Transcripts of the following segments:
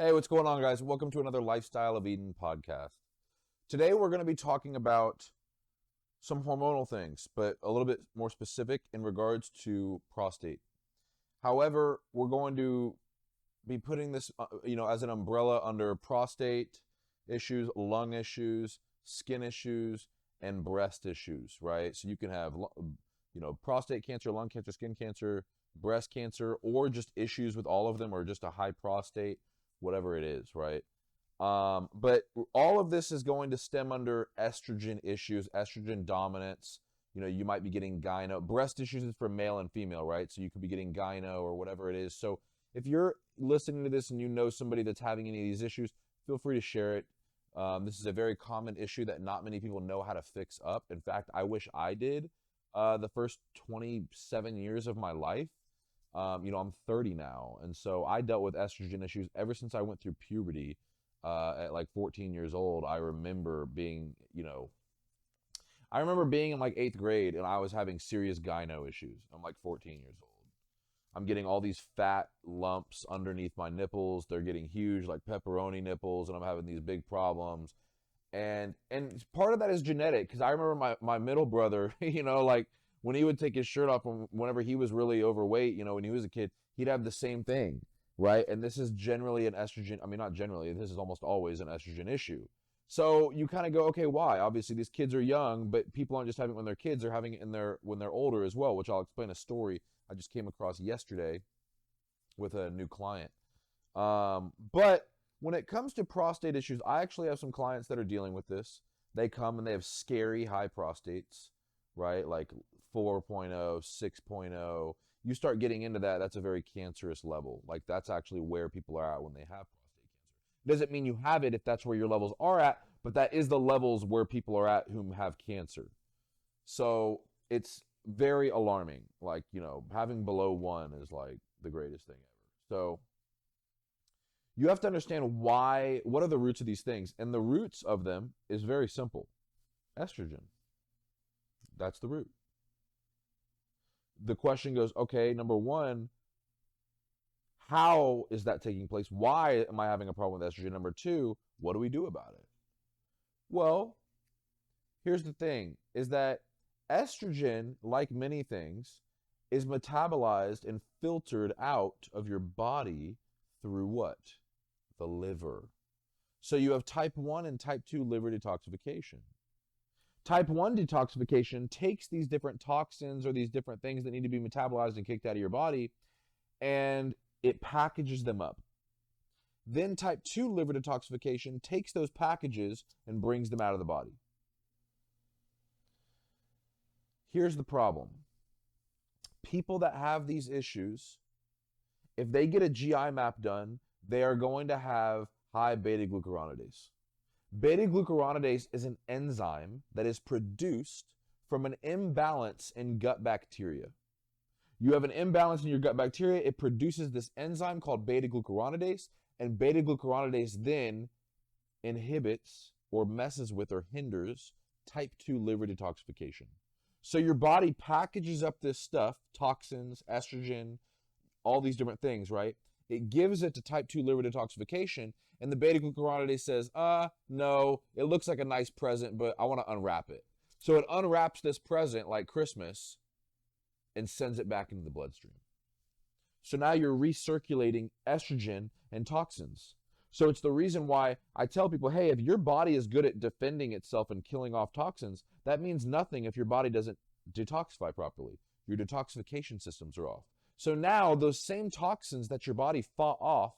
Hey, what's going on, guys? Welcome to another Lifestyle of Eden podcast. Today, we're going to be talking about some hormonal things, but a little bit more specific in regards to prostate. However, we're going to be putting this, as an umbrella under prostate issues, lung issues, skin issues, and breast issues, right? So you can have, prostate cancer, lung cancer, skin cancer, breast cancer, or just issues with all of them, or just a high prostate, whatever it is, right? But all of this is going to stem under estrogen issues, estrogen dominance. You might be getting gyno. Breast issues is for male and female, right? So you could be getting gyno or whatever it is. So if you're listening to this and you know somebody that's having any of these issues, feel free to share it. This is a very common issue that not many people know how to fix up. In fact, I wish I did the first 27 years of my life. I'm 30 now, and so I dealt with estrogen issues ever since I went through puberty. At like 14 years old, I remember being in like 8th grade, and I was having serious gyno issues. I'm like 14 years old. I'm getting all these fat lumps underneath my nipples. They're getting huge, like pepperoni nipples, and I'm having these big problems. And part of that is genetic, because I remember my middle brother, like when he would take his shirt off, whenever he was really overweight, when he was a kid, he'd have the same thing, right? And this is generally an estrogen, not generally, this is almost always an estrogen issue. So you kind of go, okay, why? Obviously, these kids are young, but people aren't just having it when they're kids, they're having it when they're older as well, which I'll explain a story I just came across yesterday with a new client. But when it comes to prostate issues, I actually have some clients that are dealing with this. They come and they have scary high prostates, right? Like 4.0, 6.0. You start getting into that, that's a very cancerous level. Like that's actually where people are at when they have prostate cancer. Doesn't mean you have it if that's where your levels are at, but that is the levels where people are at whom have cancer. So it's very alarming. Like, having below 1 is like the greatest thing ever. So you have to understand what are the roots of these things? And the roots of them is very simple. Estrogen. That's the root. The question goes, okay, number one, how is that taking place? Why am I having a problem with estrogen? Number two, what do we do about it? Well, here's the thing, is that estrogen, like many things, is metabolized and filtered out of your body through what? The liver. So you have type 1 and type 2 liver detoxification. Type 1 detoxification takes these different toxins or these different things that need to be metabolized and kicked out of your body, and it packages them up. Then type 2 liver detoxification takes those packages and brings them out of the body. Here's the problem. People that have these issues, if they get a GI map done, they are going to have high beta-glucuronidase. Beta-glucuronidase is an enzyme that is produced from an imbalance in gut bacteria. You have an imbalance in your gut bacteria, it produces this enzyme called beta-glucuronidase, and beta-glucuronidase then inhibits or messes with or hinders type 2 liver detoxification. So your body packages up this stuff, toxins, estrogen, all these different things, right? It gives it to type 2 liver detoxification, and the beta-glucuronidase says, no, it looks like a nice present, but I want to unwrap it. So it unwraps this present like Christmas and sends it back into the bloodstream. So now you're recirculating estrogen and toxins. So it's the reason why I tell people, hey, if your body is good at defending itself and killing off toxins, that means nothing if your body doesn't detoxify properly. Your detoxification systems are off. So now those same toxins that your body fought off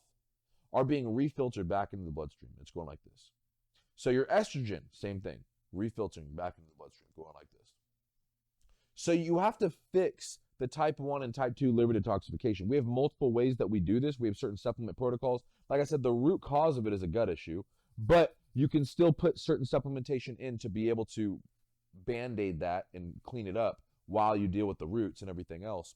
are being refiltered back into the bloodstream. It's going like this. So your estrogen, same thing, refiltering back into the bloodstream, going like this. So you have to fix the type 1 and type 2 liver detoxification. We have multiple ways that we do this. We have certain supplement protocols. Like I said, the root cause of it is a gut issue, but you can still put certain supplementation in to be able to band-aid that and clean it up while you deal with the roots and everything else.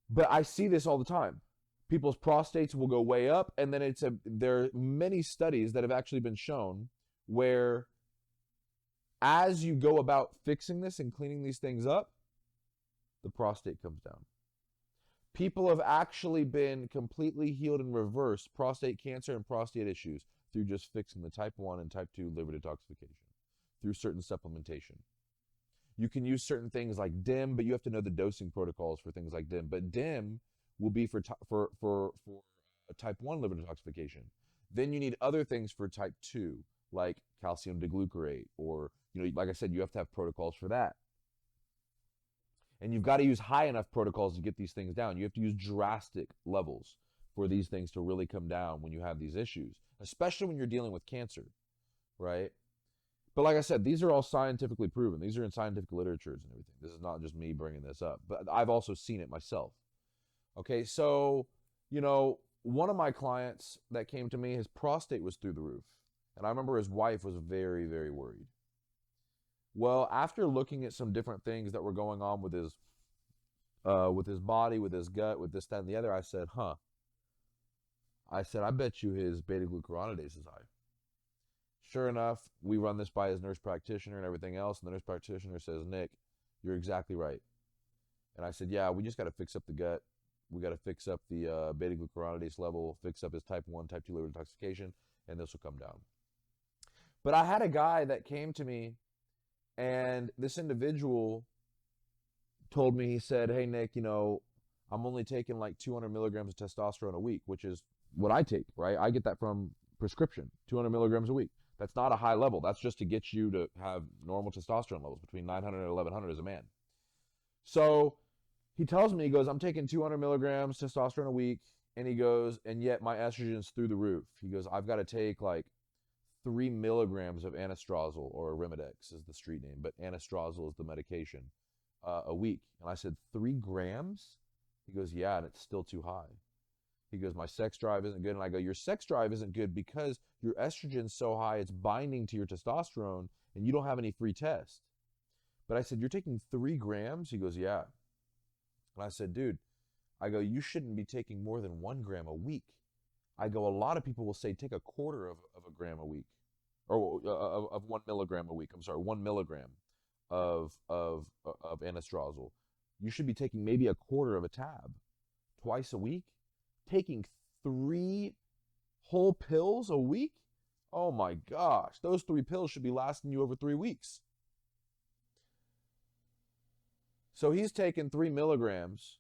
But I see this all the time. People's prostates will go way up, and then there are many studies that have actually been shown where as you go about fixing this and cleaning these things up, the prostate comes down. People have actually been completely healed and reversed prostate cancer and prostate issues through just fixing the type 1 and type 2 liver detoxification through certain supplementation. You can use certain things like DIM, but you have to know the dosing protocols for things like DIM. But DIM will be for type 1 liver detoxification. Then you need other things for type 2, like calcium deglucarate, or, like I said, you have to have protocols for that. And you've got to use high enough protocols to get these things down. You have to use drastic levels for these things to really come down when you have these issues, especially when you're dealing with cancer, right? But like I said, these are all scientifically proven. These are in scientific literatures and everything. This is not just me bringing this up, but I've also seen it myself. Okay, so, one of my clients that came to me, his prostate was through the roof. And I remember his wife was very, very worried. Well, after looking at some different things that were going on with his body, with his gut, with this, that, and the other, I said, I bet you his beta-glucuronidase is high. Sure enough, we run this by his nurse practitioner and everything else, and the nurse practitioner says, Nick, you're exactly right. And I said, yeah, we just got to fix up the gut. We got to fix up the beta-glucuronidase level, fix up his type 1, type 2 liver detoxification, and this will come down. But I had a guy that came to me, and this individual told me, he said, hey, Nick, I'm only taking like 200 milligrams of testosterone a week, which is what I take, right? I get that from prescription, 200 milligrams a week. That's not a high level. That's just to get you to have normal testosterone levels between 900 and 1100 as a man. So he tells me, he goes, I'm taking 200 milligrams testosterone a week. And he goes, and yet my estrogen's through the roof. He goes, I've got to take like 3 milligrams of anastrozole, or Arimidex is the street name, but anastrozole is the medication, a week. And I said, 3 grams? He goes, yeah, and it's still too high. He goes, my sex drive isn't good. And I go, your sex drive isn't good because your estrogen's so high, it's binding to your testosterone, and you don't have any free test. But I said, you're taking 3 grams? He goes, yeah. And I said, dude, I go, you shouldn't be taking more than 1 gram a week. I go, a lot of people will say take a quarter of a gram a week, or of 1 milligram a week. I'm sorry, 1 milligram of anastrozole. You should be taking maybe a quarter of a tab twice a week. Taking 3 whole pills a week? Oh my gosh, those 3 pills should be lasting you over 3 weeks. So he's taking 3 milligrams,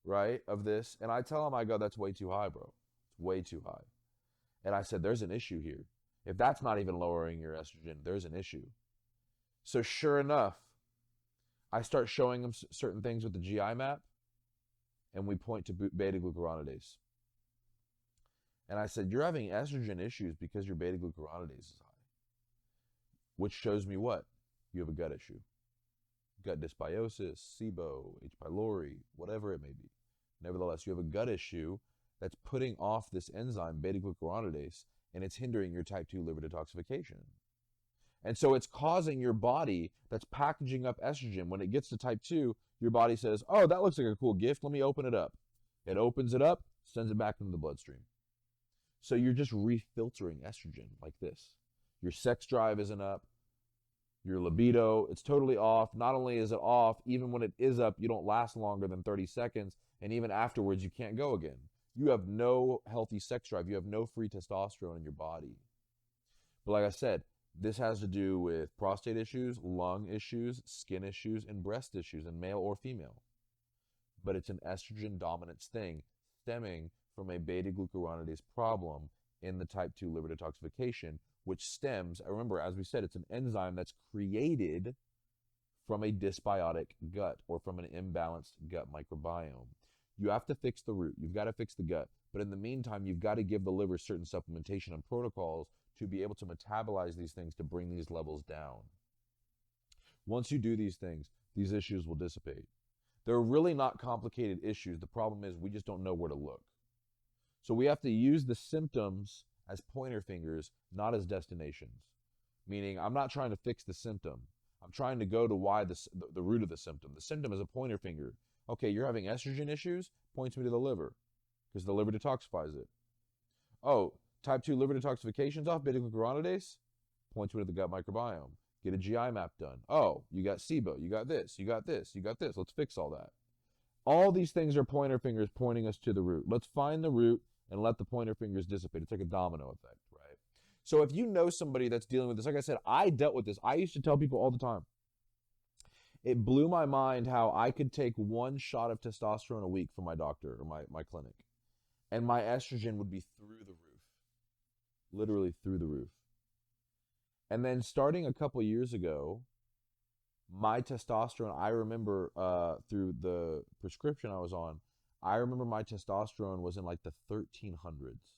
right, of this, and I tell him, I go, that's way too high, bro. It's way too high. And I said, there's an issue here. If that's not even lowering your estrogen, there's an issue. So sure enough, I start showing him certain things with the GI map, and we point to beta-glucuronidase. And I said, you're having estrogen issues because your beta-glucuronidase is high. Which shows me what? You have a gut issue. Gut dysbiosis, SIBO, H. pylori, whatever it may be. Nevertheless, you have a gut issue that's putting off this enzyme, beta-glucuronidase, and it's hindering your type 2 liver detoxification. And so it's causing your body that's packaging up estrogen. When it gets to type 2, your body says, oh, that looks like a cool gift. Let me open it up. It opens it up, sends it back into the bloodstream. So you're just refiltering estrogen like this. Your sex drive isn't up. Your libido, it's totally off. Not only is it off, even when it is up, you don't last longer than 30 seconds. And even afterwards, you can't go again. You have no healthy sex drive. You have no free testosterone in your body. But like I said, this has to do with prostate issues, lung issues, skin issues, and breast issues, in male or female. But it's an estrogen dominance thing stemming from a beta-glucuronidase problem in the type 2 liver detoxification, which stems, remember, as we said, it's an enzyme that's created from a dysbiotic gut or from an imbalanced gut microbiome. You have to fix the root. You've got to fix the gut. But in the meantime, you've got to give the liver certain supplementation and protocols to be able to metabolize these things to bring these levels down. Once you do these things, these issues will dissipate. They're really not complicated issues. The problem is we just don't know where to look. So we have to use the symptoms as pointer fingers, not as destinations. Meaning, I'm not trying to fix the symptom. I'm trying to go to why the root of the symptom. The symptom is a pointer finger. Okay, you're having estrogen issues? Points me to the liver, because the liver detoxifies it. Oh, type 2 liver detoxification's off, beta-glucuronidase? Points me to the gut microbiome. Get a GI map done. Oh, you got SIBO, you got this, you got this, you got this. Let's fix all that. All these things are pointer fingers pointing us to the root. Let's find the root and let the pointer fingers dissipate. It's like a domino effect, right? So if you know somebody that's dealing with this, like I said, I dealt with this. I used to tell people all the time. It blew my mind how I could take one shot of testosterone a week from my doctor or my clinic, and my estrogen would be through the roof, literally through the roof. And then starting a couple years ago, my testosterone, I remember through the prescription I was on, I remember my testosterone was in like the 1300s.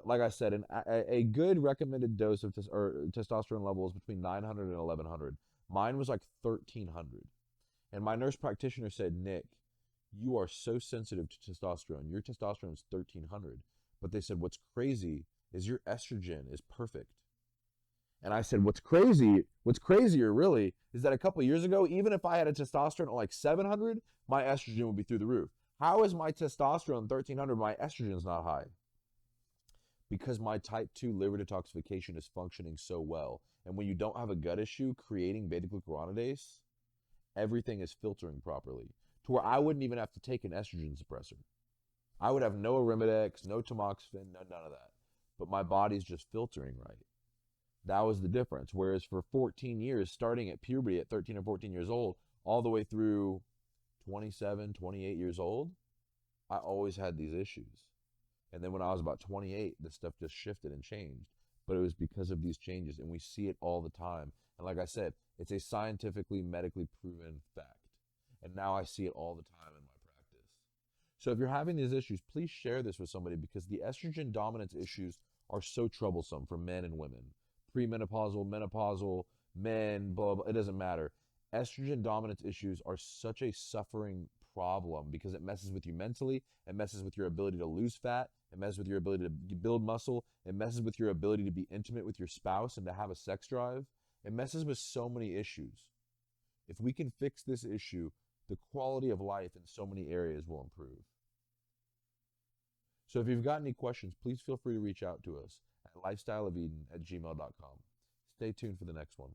Like I said, a good recommended dose of testosterone level is between 900 and 1100. Mine was like 1300. And my nurse practitioner said, Nick, you are so sensitive to testosterone. Your testosterone is 1300. But they said, what's crazy is your estrogen is perfect. And I said, what's crazier really, is that a couple of years ago, even if I had a testosterone at like 700, my estrogen would be through the roof. How is my testosterone 1300, my estrogen's not high? Because my type 2 liver detoxification is functioning so well. And when you don't have a gut issue creating beta-glucuronidase, everything is filtering properly to where I wouldn't even have to take an estrogen suppressor. I would have no Arimidex, no tamoxifen, none of that. But my body's just filtering right. That was the difference. Whereas for 14 years, starting at puberty at 13 or 14 years old, all the way through 27, 28 years old, I always had these issues. And then when I was about 28, this stuff just shifted and changed. But it was because of these changes, and we see it all the time. And like I said, it's a scientifically, medically proven fact. And now I see it all the time in my practice. So if you're having these issues, please share this with somebody, because the estrogen dominance issues are so troublesome for men and women. Premenopausal, menopausal, men, blah, blah, it doesn't matter. Estrogen dominance issues are such a suffering problem because it messes with you mentally, it messes with your ability to lose fat, it messes with your ability to build muscle, it messes with your ability to be intimate with your spouse and to have a sex drive. It messes with so many issues. If we can fix this issue, the quality of life in so many areas will improve. So if you've got any questions, please feel free to reach out to us at lifestyleofeden@gmail.com. Stay tuned for the next one.